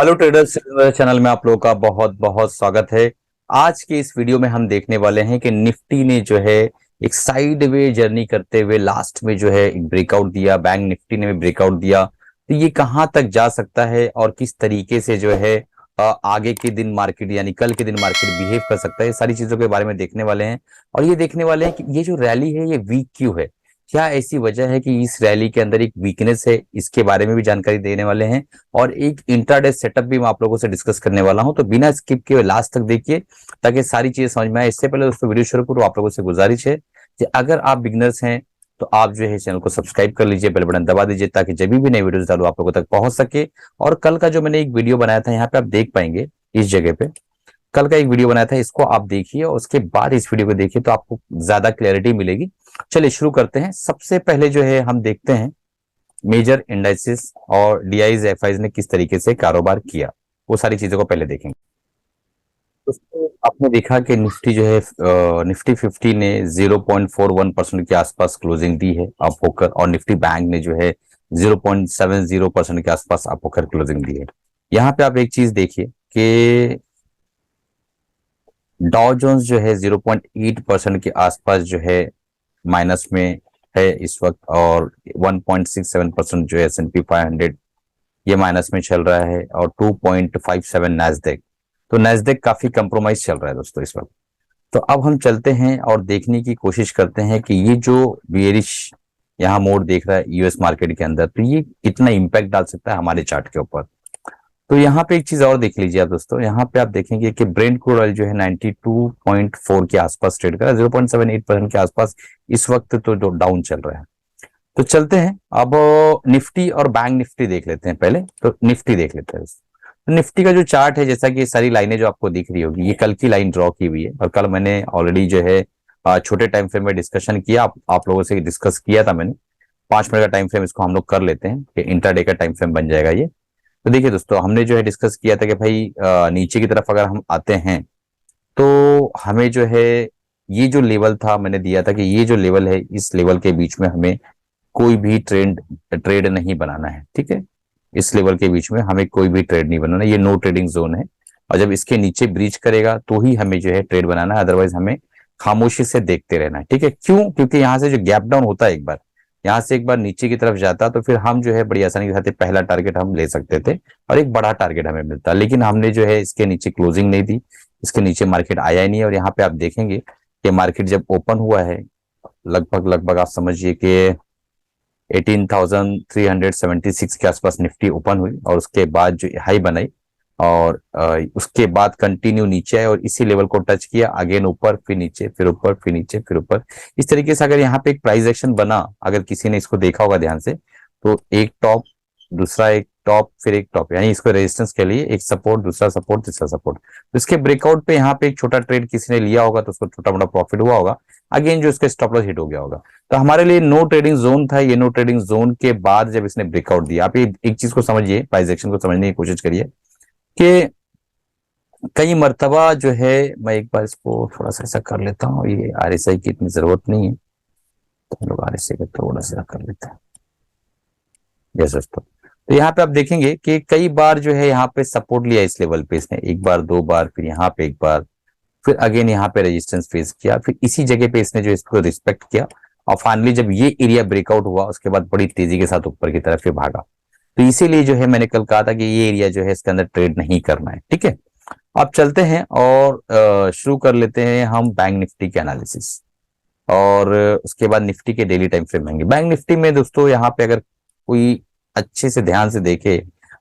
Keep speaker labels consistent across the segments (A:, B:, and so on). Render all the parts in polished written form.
A: Hello traders channel में आप लोगों का बहुत बहुत स्वागत है। आज के इस वीडियो में हम देखने वाले हैं कि निफ्टी ने जो है एक साइड वे जर्नी करते हुए लास्ट में जो है एक ब्रेकआउट दिया, बैंक निफ्टी ने भी ब्रेकआउट दिया। तो ये कहां तक जा सकता है और किस तरीके से जो है आगे के दिन मार्केट यानी कल के दिन मार्केट बिहेव कर सकता है, ये सारी चीजों के बारे में देखने वाले हैं। और ये देखने वाले हैं कि ये जो रैली है ये वीक क्यों है, क्या ऐसी वजह है कि इस रैली के अंदर एक वीकनेस है, इसके बारे में भी जानकारी देने वाले हैं। और एक इंट्राडे सेटअप भी मैं आप लोगों से डिस्कस करने वाला हूं, तो बिना स्किप किए लास्ट तक देखिए ताकि सारी चीजें समझ में आए। इससे पहले दोस्तों वीडियो शुरू करूं, आप लोगों से गुजारिश है कि अगर आप बिगनर्स हैं तो आप जो है चैनल को सब्सक्राइब कर लीजिए, बेल बटन दबा दीजिए ताकि जब भी नई वीडियोस डालूं आप लोगों तक पहुंच सके। और कल का जो मैंने एक वीडियो बनाया था यहाँ पे आप देख पाएंगे, इस जगह पे कल का एक वीडियो बनाया था, इसको आप देखिए और उसके बाद इस वीडियो को देखिए तो आपको ज्यादा क्लैरिटी मिलेगी। चलिए शुरू करते हैं। सबसे पहले जो है हम देखते हैं मेजर इंडाइसिस और डीआईज एफआईज ने किस तरीके से कारोबार किया, वो सारी चीजों को पहले देखेंगे। दोस्तों आपने देखा कि निफ्टी जो है निफ्टी 50 ने 0.41% के आसपास क्लोजिंग दी है अप होकर, और निफ्टी बैंक ने जो है 0.70% के आसपास अप होकर क्लोजिंग दी है। यहाँ पे आप एक चीज देखिए कि डॉ जोन्स जो है 0.8% के आसपास जो है माइनस में है इस वक्त, और 1.67% जो है S&P 500 ये माइनस में चल रहा है, और 2.57 नैस्डैक। तो नैस्डैक काफी कंप्रोमाइज चल रहा है दोस्तों इस वक्त। तो अब हम चलते हैं और देखने की कोशिश करते हैं कि ये जो बियरिश यहाँ मोड देख रहा है यूएस मार्केट के अंदर, तो ये कितना इंपैक्ट डाल सकता है हमारे चार्ट के ऊपर। तो यहाँ पे एक चीज और देख लीजिए आप दोस्तों, यहाँ पे आप देखेंगे कि ब्रेंट क्रूड ऑयल जो है 92.4 के आसपास ट्रेड कर रहा है, 0.78% के आसपास इस वक्त तो जो डाउन चल रहा है। तो चलते हैं अब निफ्टी और बैंक निफ्टी देख लेते हैं। पहले तो निफ्टी देख लेते हैं। तो निफ्टी का जो चार्ट है, जैसा कि ये सारी लाइनें जो आपको दिख रही होगी, ये कल की लाइन ड्रॉ की हुई है, और कल मैंने ऑलरेडी जो है छोटे टाइम फ्रेम में डिस्कशन किया, आप लोगों से डिस्कस किया था मैंने। 5 मिनट का टाइम फ्रेम इसको हम लोग कर लेते हैं कि इंट्राडे का टाइम फ्रेम बन जाएगा ये। तो देखिए दोस्तों, हमने जो है डिस्कस किया था कि भाई नीचे की तरफ अगर हम आते हैं तो हमें जो है ये जो लेवल था मैंने दिया था कि ये जो लेवल है इस लेवल के बीच में हमें कोई भी ट्रेड नहीं बनाना है। ठीक है, इस लेवल के बीच में हमें कोई भी ट्रेड नहीं बनाना, ये नो ट्रेडिंग जोन है। और जब इसके नीचे ब्रीच करेगा तो ही हमें जो है ट्रेड बनाना है, अदरवाइज हमें खामोशी से देखते रहना है। ठीक है, क्यों? क्योंकि यहाँ से जो गैप डाउन होता है, एक बार यहाँ से एक बार नीचे की तरफ जाता तो फिर हम जो है बड़ी आसानी के साथ पहला टारगेट हम ले सकते थे और एक बड़ा टारगेट हमें मिलता, लेकिन हमने जो है इसके नीचे क्लोजिंग नहीं दी, इसके नीचे मार्केट आया ही नहीं। और यहाँ पे आप देखेंगे कि मार्केट जब ओपन हुआ है लगभग लगभग आप समझिए कि 18,376 के आसपास निफ्टी ओपन हुई, और उसके बाद जो हाई बनाई और उसके बाद कंटिन्यू नीचे आए और इसी लेवल को टच किया, अगेन ऊपर फिर नीचे फिर ऊपर फिर नीचे फिर ऊपर। इस तरीके से अगर यहाँ पे एक प्राइस एक्शन बना, अगर किसी ने इसको देखा होगा ध्यान से, तो एक टॉप दूसरा एक टॉप फिर एक टॉप, यानी इसको रेजिस्टेंस के लिए एक सपोर्ट दूसरा सपोर्ट तीसरा सपोर्ट। तो इसके ब्रेकआउट पे यहाँ पे एक छोटा ट्रेड किसी ने लिया होगा तो उसको छोटा मोटा प्रॉफिट हुआ होगा, अगेन जो इसका स्टॉप लॉस हिट हो गया होगा। तो हमारे लिए नो ट्रेडिंग जोन था। ये नो ट्रेडिंग जोन के बाद जब इसने ब्रेकआउट दिया, आप ये एक चीज को समझिए, प्राइस एक्शन को समझने की कोशिश करिए कि कई मर्तबा जो है, मैं एक बार इसको थोड़ा सा ऐसा कर लेता हूँ, ये आरएसआई की इतनी जरूरत नहीं है तो हम लोग आरएसआई का थोड़ा सा कर लेते हैं जैसे दोस्तों। तो यहाँ पे आप देखेंगे कि कई बार जो है यहाँ पे सपोर्ट लिया इस लेवल पे इसने, एक बार दो बार, फिर यहाँ पे एक बार, फिर अगेन यहाँ पे रेजिस्टेंस फेस किया, फिर इसी जगह पे इसने जो इसको रिस्पेक्ट किया, और फाइनली जब ये एरिया ब्रेकआउट हुआ उसके बाद बड़ी तेजी के साथ ऊपर की तरफ ये भागा। तो इसीलिए जो है मैंने कल कहा था कि ये एरिया जो है इसके अंदर ट्रेड नहीं करना है। ठीक है, अब चलते हैं और शुरू कर लेते हैं हम बैंक निफ्टी के एनालिसिस, और उसके बाद निफ्टी के डेली टाइम फ्रेम आएंगे। बैंक निफ्टी में दोस्तों यहाँ पे अगर कोई अच्छे से ध्यान से देखे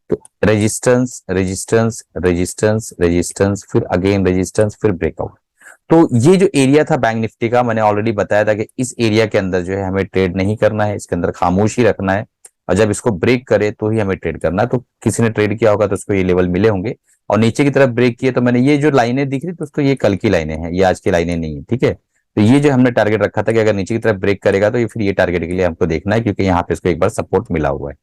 A: तो रेजिस्टेंस रेजिस्टेंस रेजिस्टेंस रेजिस्टेंस फिर अगेन रेजिस्टेंस फिर ब्रेकआउट। तो ये जो एरिया था बैंक निफ्टी का, मैंने ऑलरेडी बताया था कि इस एरिया के अंदर जो है हमें ट्रेड नहीं करना है, इसके अंदर खामोशी रखना है, और जब इसको ब्रेक करे तो ही हमें ट्रेड करना है। तो किसी ने ट्रेड किया होगा तो उसको ये लेवल मिले होंगे, और नीचे की तरफ ब्रेक किए तो मैंने ये जो लाइनें दिख रही दोस्तों, ये कल की लाइनें हैं, ये आज की लाइनें नहीं है। ठीक है, तो ये जो हमने टारगेट रखा था कि अगर नीचे की तरफ ब्रेक करेगा तो ये फिर ये टारगेट के लिए हमको देखना है, क्योंकि यहाँ पे इसको एक बार सपोर्ट मिला हुआ है,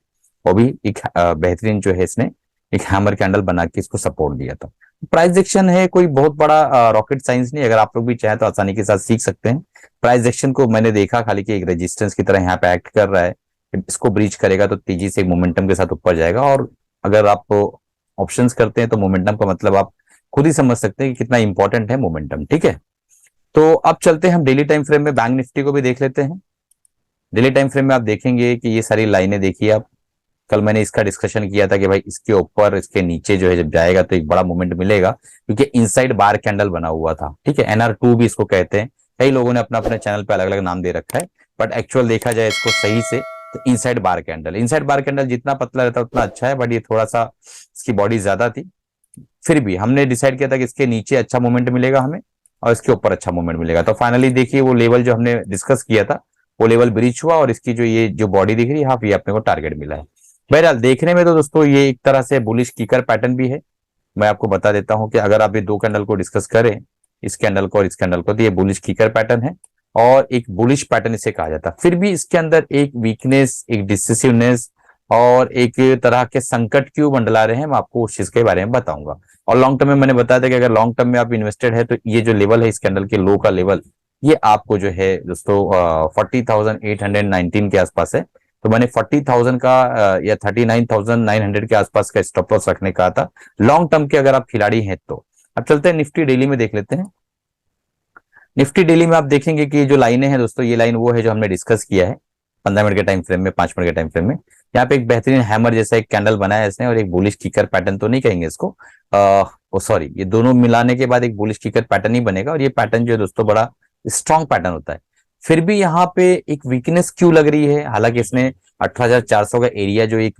A: वो भी एक बेहतरीन जो है इसने एक हैमर कैंडल बना के इसको सपोर्ट दिया था। प्राइस एक्शन है, कोई बहुत बड़ा रॉकेट साइंस नहीं, अगर आप लोग भी चाहें तो आसानी के साथ सीख सकते हैं। प्राइस एक्शन को मैंने देखा खाली कि एक रेजिस्टेंस की तरह यहाँ पे एक्ट कर रहा है, इसको ब्रीच करेगा तो तेजी से एक मोमेंटम के साथ ऊपर जाएगा, और अगर आप ऑप्शंस करते हैं तो मोमेंटम का मतलब आप खुद ही समझ सकते हैं कि कितना इंपॉर्टेंट है मोमेंटम। ठीक है, तो अब चलते हैं हम डेली टाइम फ्रेम में बैंक निफ्टी को भी देख लेते हैं। डेली टाइम फ्रेम में आप देखेंगे कि ये सारी लाइनें देखिए आप, कल मैंने इसका डिस्कशन किया था कि भाई इसके ऊपर इसके नीचे जो है जब जाएगा तो एक बड़ा मूवमेंट मिलेगा, क्योंकि इनसाइड बार कैंडल बना हुआ था। ठीक है, NR2 भी इसको कहते हैं, कई लोगों ने अपना अपने चैनल पे अलग अलग नाम दे रखा है, बट एक्चुअल देखा जाए इसको सही से तो इनसाइड बार कैंडल, इनसाइड बार कैंडल जितना पतला रहता है उतना अच्छा है, बट ये थोड़ा सा इसकी बॉडी ज्यादा थी। फिर भी हमने डिसाइड किया था कि इसके नीचे अच्छा मूवमेंट मिलेगा हमें और इसके ऊपर अच्छा मूवमेंट मिलेगा, तो फाइनली देखिए वो लेवल जो हमने डिस्कस किया था वो लेवल ब्रीच हुआ और इसकी जो ये जो बॉडी दिख रही है हाफ, ये अपने को टारगेट मिला है। बहरहाल देखने में तो दोस्तों ये एक तरह से बुलिश किकर पैटर्न भी है। मैं आपको बता देता हूं कि अगर आप ये दो कैंडल को डिस्कस करें, इस कैंडल को और इस कैंडल को, तो ये बुलिश किकर पैटर्न है और एक बुलिश पैटर्न इसे कहा जाता है। फिर भी इसके अंदर एक वीकनेस, एक डिसिसिवनेस और एक तरह के संकट क्यों मंडला रहे हैं, मैं आपको उस चीज के बारे में बताऊंगा। और लॉन्ग टर्म में मैंने बताया था कि अगर लॉन्ग टर्म में आप इन्वेस्टेड है तो ये जो लेवल है इस कैंडल के लो का लेवल, ये आपको जो है दोस्तों 40,819 के आसपास है। तो मैंने 40,000 का या 39,900 के आसपास का स्टॉप लॉस रखने का था लॉन्ग टर्म के अगर आप खिलाड़ी हैं तो। अब चलते हैं निफ्टी डेली में देख लेते हैं। निफ्टी डेली में आप देखेंगे कि जो लाइनें हैं दोस्तों, ये लाइन वो है जो हमने डिस्कस किया है 15 मिनट के टाइम फ्रेम में, 5 मिनट के टाइम फ्रेम में। यहाँ पे एक बेहतरीन हैमर जैसा एक कैंडल बनाया है इसने और एक बुलिश किकर पैटर्न तो नहीं कहेंगे इसको, सॉरी, ये दोनों मिलाने के बाद एक बुलिश किकर पैटर्न ही बनेगा और ये पैटर्न जो है दोस्तों बड़ा स्ट्रॉन्ग पैटर्न होता है। फिर भी यहाँ पे एक वीकनेस क्यों लग रही है, हालांकि इसने 18,400 का एरिया जो एक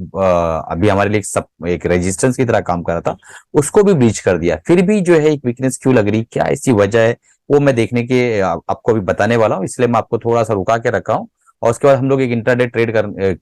A: अभी हमारे लिए एक रेजिस्टेंस की तरह काम कर रहा था उसको भी ब्रीच कर दिया, फिर भी जो है एक वीकनेस क्यों लग रही, क्या ऐसी वजह है वो मैं देखने के आपको अभी बताने वाला हूँ, इसलिए मैं आपको थोड़ा सा रुका के रखा हूँ और उसके बाद हम लोग एक इंट्राडे ट्रेड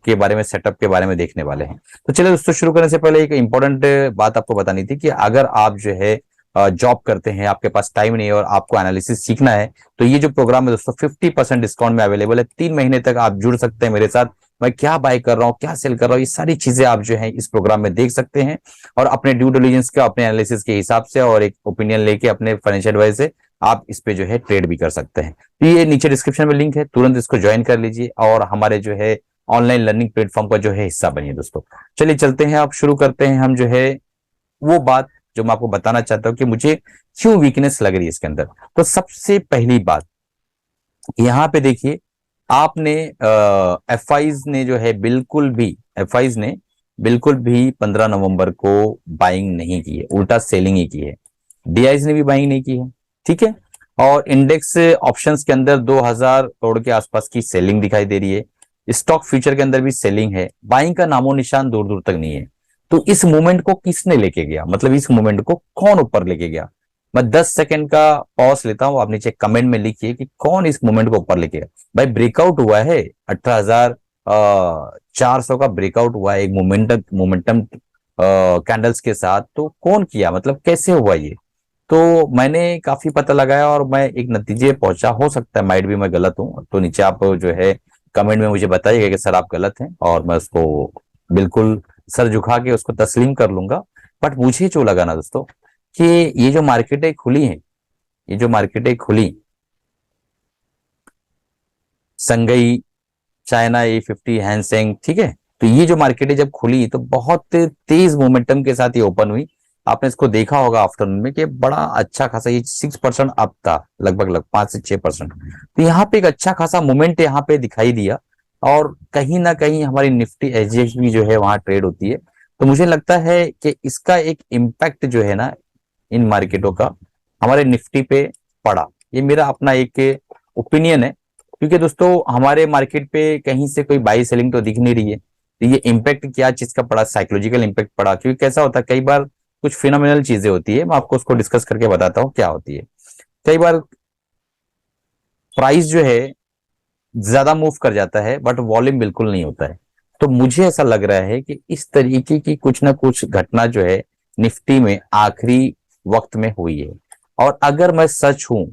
A: के बारे में, सेटअप के बारे में देखने वाले हैं। तो चलिए दोस्तों, शुरू करने से पहले एक इंपॉर्टेंट बात आपको बतानी थी कि अगर आप जो है जॉब करते हैं, आपके पास टाइम नहीं है और आपको एनालिसिस सीखना है, तो ये जो प्रोग्राम है दोस्तों 50% डिस्काउंट में अवेलेबल है। 3 महीने तक आप जुड़ सकते हैं मेरे साथ, मैं क्या बाय कर रहा हूँ, क्या सेल कर रहा हूँ, ये सारी चीजें आप जो है इस प्रोग्राम में देख सकते हैं और अपने ड्यू डिलिजेंस का, अपने एनालिसिस के हिसाब से और एक ओपिनियन लेके अपने फाइनेंशियल एडवाइस से आप इस पे जो है ट्रेड भी कर सकते हैं। तो ये नीचे डिस्क्रिप्शन में लिंक है, तुरंत इसको ज्वाइन कर लीजिए और हमारे जो है ऑनलाइन लर्निंग प्लेटफॉर्म का जो है हिस्सा बनिए दोस्तों। चलिए चलते हैं, आप शुरू करते हैं हम जो है वो बात जो मैं आपको बताना चाहता हूं कि मुझे क्यों वीकनेस लग रही है इसके अंदर। तो सबसे पहली बात यहां पे देखिए, आपने एफआईज ने जो है बिल्कुल भी, एफआईज ने बिल्कुल भी 15 नवंबर को बाइंग नहीं की है, उल्टा सेलिंग ही की है। डीआईज ने भी बाइंग नहीं की है, ठीक है। और इंडेक्स ऑप्शंस के अंदर 2000 करोड़ के आसपास की सेलिंग दिखाई दे रही है, स्टॉक फ्यूचर के अंदर भी सेलिंग है, बाइंग का नामो निशान दूर दूर तक नहीं है। तो इस मूवमेंट को किसने लेके गया, मतलब इस मूवमेंट को कौन ऊपर लेके गया? मैं 10 सेकंड का पॉज लेता हूं, आप नीचे कमेंट में लिखिए कि कौन इस मूवमेंट को ऊपर लेके गया। भाई ब्रेकआउट हुआ है, 18,400 का ब्रेकआउट हुआ है एक मोमेंटम कैंडल्स के साथ, तो कौन किया, मतलब कैसे हुआ ये? तो मैंने काफी पता लगाया और मैं एक नतीजे पहुंचा, हो सकता है माइट भी मैं गलत हूं, तो नीचे आप जो है कमेंट में मुझे बताइएगा कि सर आप गलत हैं और मैं उसको बिल्कुल सर झुका के उसको तस्लीम कर लूंगा। बट मुझे जो लगा ना दोस्तों कि ये जो मार्केटें खुली हैं, ये जो मार्केटें खुली, संगई, चाइना A50, हैंसेंग, ठीक है, तो ये जो मार्केटें जब खुली तो बहुत तेज मोमेंटम के साथ ये ओपन हुई। आपने इसको देखा होगा आफ्टरनून में कि बड़ा अच्छा खासा ये 6% अप था, लगभग 5 से 6%। तो यहाँ पे एक अच्छा खासा मूवमेंट यहाँ पे दिखाई दिया और कहीं ना कहीं हमारी निफ्टी एसजीएक्स भी जो है वहां ट्रेड होती है। तो मुझे लगता है कि इसका एक इम्पैक्ट जो है ना इन मार्केटों का हमारे निफ्टी पे पड़ा। ये मेरा अपना एक ओपिनियन है, क्योंकि दोस्तों हमारे मार्केट पे कहीं से कोई बाई सेलिंग तो दिख नहीं रही है। तो ये इम्पैक्ट क्या चीज का पड़ा, साइकोलॉजिकल इम्पैक्ट पड़ा, क्योंकि कैसा होता है कई बार कुछ फिनोमिनल चीजें होती है, मैं आपको उसको डिस्कस करके बताता हूँ क्या होती है। कई बार प्राइस जो है ज्यादा मूव कर जाता है बट वॉल्यूम बिल्कुल नहीं होता है। तो मुझे ऐसा लग रहा है कि इस तरीके की कुछ ना कुछ घटना जो है निफ्टी में आखिरी वक्त में हुई है। और अगर मैं सच हूं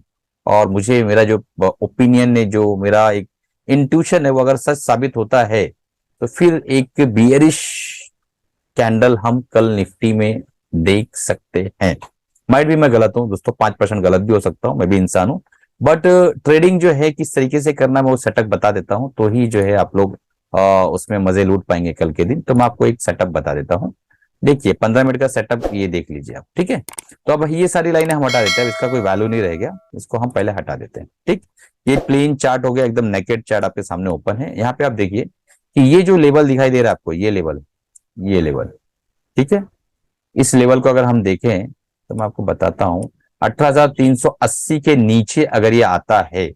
A: और मुझे मेरा जो ओपिनियन है, जो मेरा एक इंट्यूशन है, वो अगर सच साबित होता है तो फिर एक बियरिश कैंडल हम कल निफ्टी में देख सकते हैं। माइट भी मैं गलत हूं दोस्तों, 5% गलत भी हो सकता हूं, मैं भी इंसान हूं। बट ट्रेडिंग जो है किस तरीके से करना मैं वो सेटअप बता देता हूं, तो ही जो है आप लोग उसमें मजे लूट पाएंगे कल के दिन। तो मैं आपको एक सेटअप बता देता हूं। देखिए 15 मिनट का सेटअप ये देख लीजिए आप, ठीक है। तो अब ये सारी लाइनें हम हटा देते हैं, इसका कोई वैल्यू नहीं रह गया, इसको हम पहले हटा देते हैं, ठीक। ये प्लेन चार्ट हो गया, एकदम नेकेड चार्ट आपके सामने ओपन है। यहाँ पे आप देखिए कि ये जो लेवल दिखाई दे रहा है आपको, ये लेवल, ठीक है। इस लेवल को अगर हम देखें तो मैं आपको बताता हूं, 18,380 के नीचे अगर ये आता है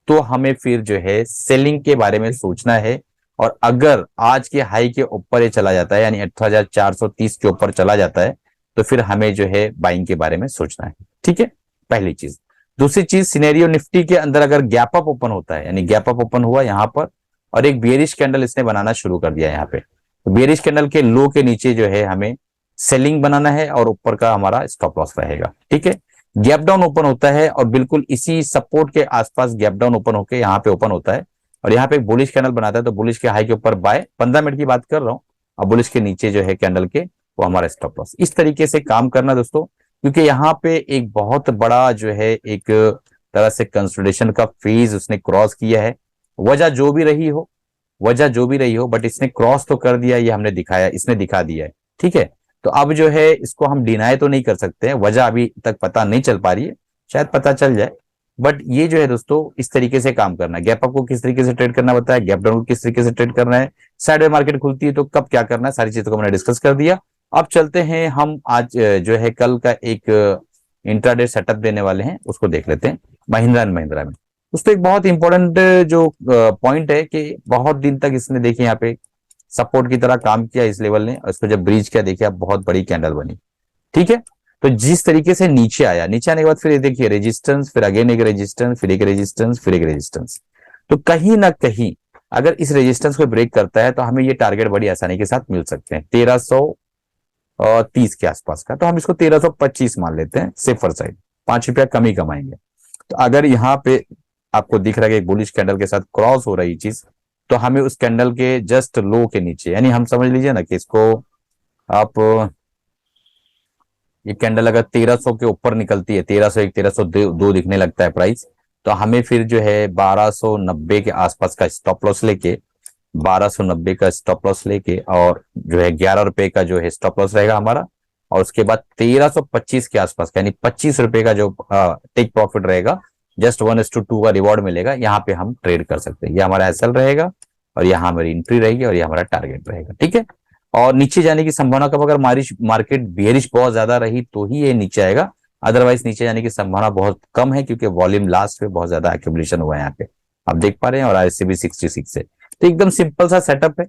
A: तो हमें फिर जो है सेलिंग के बारे में सोचना है। और अगर आज के हाई के ऊपर ये चला जाता है, यानी 18,430 के ऊपर चला जाता है, तो फिर हमें जो है बाइंग के बारे में सोचना है, ठीक है, पहली चीज। दूसरी चीज, सिनेरियो निफ्टी के अंदर अगर गैप अप ओपन होता है, यानी गैप अप ओपन हुआ यहां पर और एक बियरिश कैंडल इसने बनाना शुरू कर दिया यहाँ पे, तो बियरिश कैंडल के लो के नीचे जो है हमें सेलिंग बनाना है और ऊपर का हमारा स्टॉप लॉस रहेगा, ठीक है। गैप डाउन ओपन होता है और बिल्कुल इसी सपोर्ट के आसपास गैप डाउन ओपन होकर यहाँ पे ओपन होता है और यहाँ पे बुलिश कैंडल बनाता है, तो बुलिश के हाई के ऊपर बाय, 15 मिनट की बात कर रहा हूँ, और बुलिश के नीचे जो है कैंडल के, वो हमारा स्टॉप लॉस। इस तरीके से काम करना दोस्तों, क्योंकि यहाँ पे एक बहुत बड़ा जो है एक तरह से कंसोलिडेशन का फेज उसने क्रॉस किया है। वजह जो भी रही हो, बट इसने क्रॉस तो कर दिया, ये हमने दिखाया, इसने दिखा दिया है, ठीक है। तो अब जो है इसको हम डिनाई तो नहीं कर सकते हैं, वजह अभी तक पता नहीं चल पा रही है, शायद पता चल जाए। बट ये जो है दोस्तों इस तरीके से काम करना है, गैप अप को किस तरीके से ट्रेड करना बताया, गैप डाउन को किस तरीके से ट्रेड करना है, साइडवे मार्केट खुलती है तो कब क्या करना है, सारी चीजों को मैंने डिस्कस कर दिया। अब चलते हैं हम आज जो है कल का एक इंट्राडे सेटअप देने वाले हैं, उसको देख लेते हैं महिंद्रा एंड महिंद्रा में। दोस्तों एक बहुत इंपॉर्टेंट जो पॉइंट है कि बहुत दिन तक इसने देखिए यहाँ पे सपोर्ट की तरह काम किया इस लेवल ने, और इसको जब ब्रीच किया देखिए आप बहुत बड़ी कैंडल बनी, ठीक है। तो जिस तरीके से नीचे आया, नीचे आने के बाद फिर ये देखिए रेजिस्टेंस, फिर अगेन एक रेजिस्टेंस, फिर एक रेजिस्टेंस, फिर एक रेजिस्टेंस। तो कहीं ना कहीं अगर इस रेजिस्टेंस को ब्रेक करता है तो हमें ये टारगेट बड़ी आसानी के साथ मिल सकते हैं 1330 के आसपास का, तो हम इसको 1325 मान लेते हैं सेफर साइड, 5 रुपया कम ही कमाएंगे। तो अगर यहाँ पे आपको दिख रहा है कि एक बुलिश कैंडल के साथ क्रॉस हो रही चीज, तो हमें उस कैंडल के जस्ट लो के नीचे, यानी हम समझ लीजिए ना कि इसको आप, ये कैंडल अगर 1300 के ऊपर निकलती है, 1301 1302 दिखने लगता है प्राइस, तो हमें फिर जो है 1290 के आसपास का स्टॉप लॉस लेके, 1290 का स्टॉप लॉस लेके, और जो है 11 रुपए का जो है स्टॉप लॉस रहेगा हमारा, और उसके बाद 1325 के आसपास का, यानी 25 रुपए का जो टेक प्रॉफिट रहेगा, जस्ट 1:2 का रिवॉर्ड मिलेगा, यहाँ पे हम ट्रेड कर सकते हैं। ये हमारा एसएल रहेगा और यहाँ हमारी एंट्री रहेगी और ये हमारा टारगेट रहेगा, ठीक है। और नीचे जाने की संभावना कब, अगर मार्केट बेयरिश बहुत ज्यादा रही तो ही ये नीचे आएगा, अदरवाइज नीचे जाने की संभावना बहुत कम है, क्योंकि वॉल्यूम लास्ट में बहुत ज्यादा एक्यूमुलेशन हुआ है यहाँ पे, आप देख पा रहे हैं, और आईएससी भी 66 है। तो एकदम सिंपल सा सेटअप है,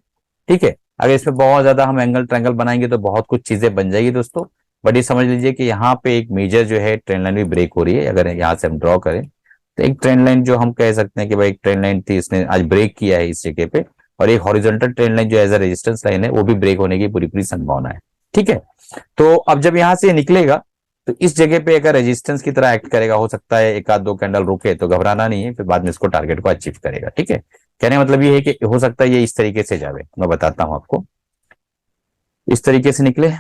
A: ठीक है। अगर इसमें बहुत ज्यादा हम एंगल ट्रैंगल बनाएंगे तो बहुत कुछ चीजें बन जाएगी दोस्तों, बट ये समझ लीजिए कि यहाँ पे एक मेजर जो है ट्रेंड लाइन भी ब्रेक हो रही है। अगर यहाँ से हम ड्रॉ करें तो एक ट्रेंड लाइन जो हम कह सकते हैं कि भाई एक ट्रेंड लाइन थी, इसने आज ब्रेक किया है इस जगह पे, और एक हॉरिजॉन्टल ट्रेंड लाइन जो एज अ रेजिस्टेंस लाइन है वो भी ब्रेक होने की पूरी पूरी संभावना है, ठीक है। तो अब जब यहां से निकलेगा तो इस जगह पे अगर रेजिस्टेंस की तरह एक्ट करेगा, हो सकता है एक आध दो कैंडल रुके, तो घबराना नहीं है, फिर बाद में इसको टारगेट को अचीव करेगा, ठीक है। कहने का मतलब ये है कि हो सकता है ये इस तरीके से जावे, मैं बताता हूं आपको, इस तरीके से निकले,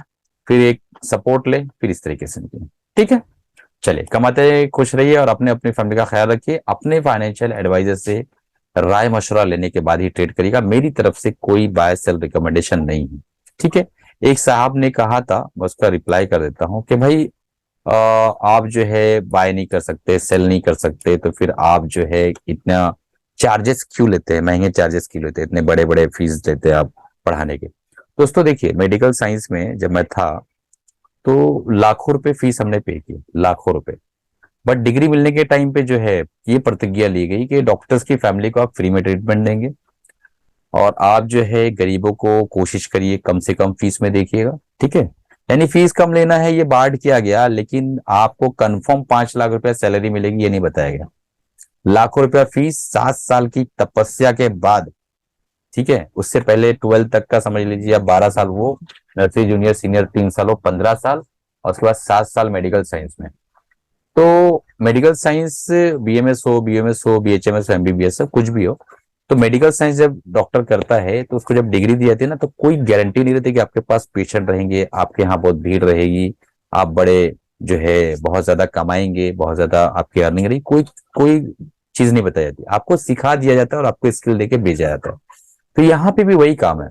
A: फिर एक सपोर्ट ले, फिर इस तरीके से निकले, ठीक है। चलिए, कमाते खुश रहिए और अपने अपनी फैमिली का ख्याल रखिए। अपने फाइनेंशियल एडवाइजर से राय मशवरा लेने के बाद ही ट्रेड करिएगा, मेरी तरफ से कोई बाय सेल रिकमेंडेशन नहीं है, ठीक है। एक साहब ने कहा था, मैं उसका रिप्लाई कर देता हूं कि भाई आप जो है बाय नहीं कर सकते, सेल नहीं कर सकते, तो फिर आप जो है इतना चार्जेस क्यों लेते हैं, महंगे चार्जेस क्यों लेते हैं, इतने बड़े बड़े फीस लेते हैं आप पढ़ाने के। दोस्तों देखिए, मेडिकल साइंस में जब मैं था तो लाखों रुपए फीस हमने पे की, लाखों रुपए। बट डिग्री मिलने के टाइम पे जो है ये प्रतिज्ञा ली गई कि डॉक्टर्स की फैमिली को आप फ्री में ट्रीटमेंट देंगे, और आप जो है गरीबों को कोशिश करिए कम से कम फीस में देखिएगा, ठीक है। यानी फीस कम लेना है ये बांट किया गया, लेकिन आपको कंफर्म 5 लाख रुपया सैलरी मिलेगी ये नहीं बताया गया। लाखों रुपया फीस 7 साल की तपस्या के बाद, ठीक है। उससे पहले 12 तक का समझ लीजिए, अब 12 साल वो नर्सरी जूनियर सीनियर 3 साल, वो 15 साल, और उसके बाद 7 साल मेडिकल साइंस में। तो मेडिकल साइंस बीएमएस हो, बीएचएमएस हो, एमबीबीएस हो, कुछ भी हो, तो मेडिकल साइंस जब डॉक्टर करता है तो उसको जब डिग्री दी जाती है ना, तो कोई गारंटी नहीं रहती कि आपके पास पेशेंट रहेंगे, आपके यहाँ बहुत भीड़ रहेगी, आप बड़े जो है बहुत ज्यादा कमाएंगे, बहुत ज्यादा आपकी अर्निंग रहेगी, कोई कोई चीज नहीं बताई जाती, आपको सिखा दिया जाता है और आपको स्किल देके भेजा जाता है। तो यहाँ पे भी वही काम है,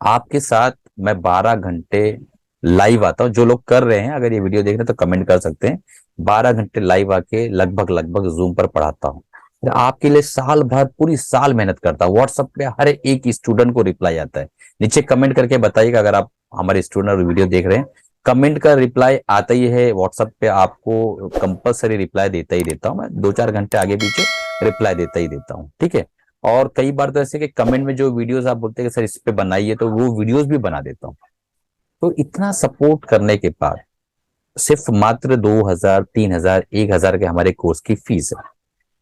A: आपके साथ मैं 12 घंटे लाइव आता हूँ। जो लोग कर रहे हैं, अगर ये वीडियो देख रहे हैं तो कमेंट कर सकते हैं। 12 घंटे लाइव आके लगभग लगभग जूम पर पढ़ाता हूँ। आपके लिए साल भर, पूरी साल मेहनत करता हूँ। व्हाट्सएप पे हर एक स्टूडेंट को रिप्लाई आता है। नीचे कमेंट करके बताइएगा, अगर आप हमारे स्टूडेंट और वीडियो देख रहे हैं, कमेंट का रिप्लाई आता ही है व्हाट्सएप पे। आपको कंपलसरी रिप्लाई देता ही देता हूँ मैं, 2-4 घंटे आगे पीछे रिप्लाई देता ही देता हूँ, ठीक है। और कई बार तो ऐसे कि कमेंट में जो वीडियोस आप बोलते हैं कि सर इस पे बनाइए, तो वो वीडियोस भी बना देता हूँ। तो इतना सपोर्ट करने के बाद सिर्फ मात्र 2,000, 3,000, 1,000 के हमारे कोर्स की फीस है।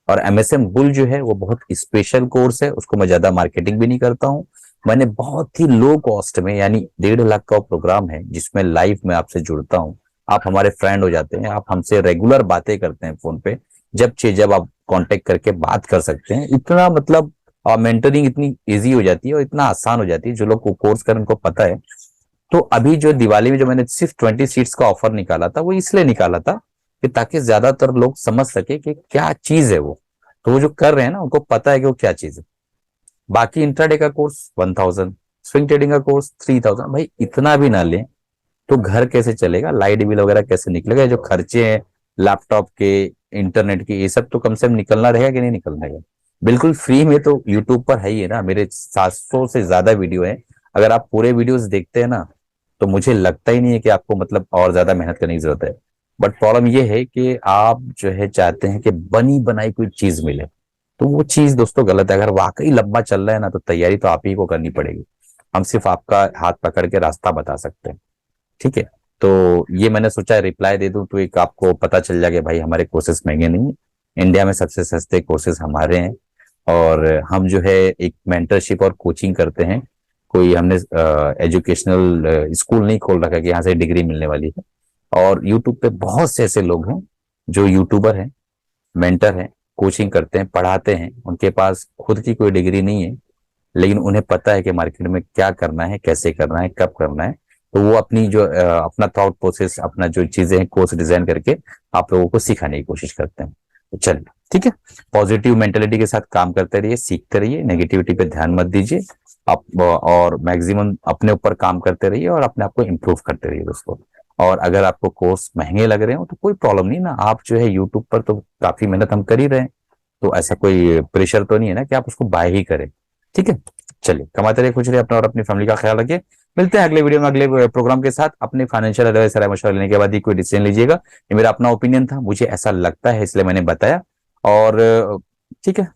A: और एमएसएम बुल जो है वो बहुत स्पेशल कोर्स है, उसको मैं ज्यादा मार्केटिंग भी नहीं करता हूँ। मैंने बहुत ही लो कॉस्ट में, यानी 1.5 लाख का प्रोग्राम है जिसमें लाइव में आपसे जुड़ता हूँ। आप हमारे फ्रेंड हो जाते हैं, आप हमसे रेगुलर बातें करते हैं फोन पे, जब चाहिए जब आप कांटेक्ट करके बात कर सकते हैं। इतना मतलब मेंटरिंग इतनी इजी हो जाती है और इतना आसान हो जाती है। जो लोग को कोर्स कर उनको पता है। तो अभी जो दिवाली में जो मैंने सिर्फ 20 सीट्स का ऑफर निकाला था, वो इसलिए निकाला था कि ताकि ज्यादातर लोग समझ सके कि क्या चीज है वो। तो वो जो कर रहे हैं ना, उनको पता है कि वो क्या चीज है। बाकी इंट्राडे का कोर्स 1,000, स्विंग ट्रेडिंग का कोर्स 3,000। भाई इतना भी ना लें तो घर कैसे चलेगा, लाइट बिल वगैरह कैसे निकलेगा, जो खर्चे हैं लैपटॉप के, इंटरनेट के, ये सब तो कम से कम निकलना रहेगा कि नहीं निकलना रहेगा। बिल्कुल फ्री में तो यूट्यूब पर है ही है ना, मेरे 700 से ज्यादा वीडियो है। अगर आप पूरे वीडियोस देखते हैं ना, तो मुझे लगता ही नहीं है कि आपको मतलब और ज्यादा मेहनत करने की जरूरत है। बट प्रॉब्लम ये है कि आप जो है चाहते हैं कि बनी बनाई कोई चीज मिले, तो वो चीज दोस्तों गलत है। अगर वाकई लंबा चल रहा है ना, तो तैयारी तो आप ही को करनी पड़ेगी। हम सिर्फ आपका हाथ पकड़ के रास्ता बता सकते हैं, ठीक है। तो ये मैंने सोचा रिप्लाई दे दूं, तो एक आपको पता चल जाएगा भाई हमारे कोर्सेज महंगे नहीं है। इंडिया में सबसे सस्ते कोर्सेज हमारे हैं। और हम जो है एक मेंटरशिप और कोचिंग करते हैं। कोई हमने एजुकेशनल स्कूल नहीं खोल रखा कि यहाँ से डिग्री मिलने वाली है। और यूट्यूब पे बहुत से ऐसे लोग हैं जो यूट्यूबर हैं, मेंटर हैं, कोचिंग करते हैं, पढ़ाते हैं। उनके पास खुद की कोई डिग्री नहीं है, लेकिन उन्हें पता है कि मार्केट में क्या करना है, कैसे करना है, कब करना है। तो वो अपनी जो अपना थॉट प्रोसेस, अपना जो चीजें हैं कोर्स डिजाइन करके आप लोगों को सिखाने की कोशिश करते हैं। तो चलिए ठीक है, पॉजिटिव मेंटेलिटी के साथ काम करते रहिए, सीखते रहिए, नेगेटिविटी पे ध्यान मत दीजिए आप। और मैक्सिमम अपने ऊपर काम करते रहिए और अपने आप को इम्प्रूव करते रहिए दोस्तों। और अगर आपको कोर्स महंगे लग रहे हो तो कोई प्रॉब्लम नहीं ना, आप जो है यूट्यूब पर तो काफी मेहनत हम कर ही रहे हैं, तो ऐसा कोई प्रेशर तो नहीं है ना कि आप उसको बाय ही करें, ठीक है। चलिए, कमाते रहिए, खुश रहिए, अपना और अपनी फैमिली का ख्याल रखिए। मिलते हैं अगले वीडियो में अगले प्रोग्राम के साथ। अपने फाइनेंशियल एडवाइस सलाह मशवरा लेने के बाद ही कोई डिसीजन लीजिएगा। ये मेरा अपना ओपिनियन था, मुझे ऐसा लगता है इसलिए मैंने बताया। और ठीक है,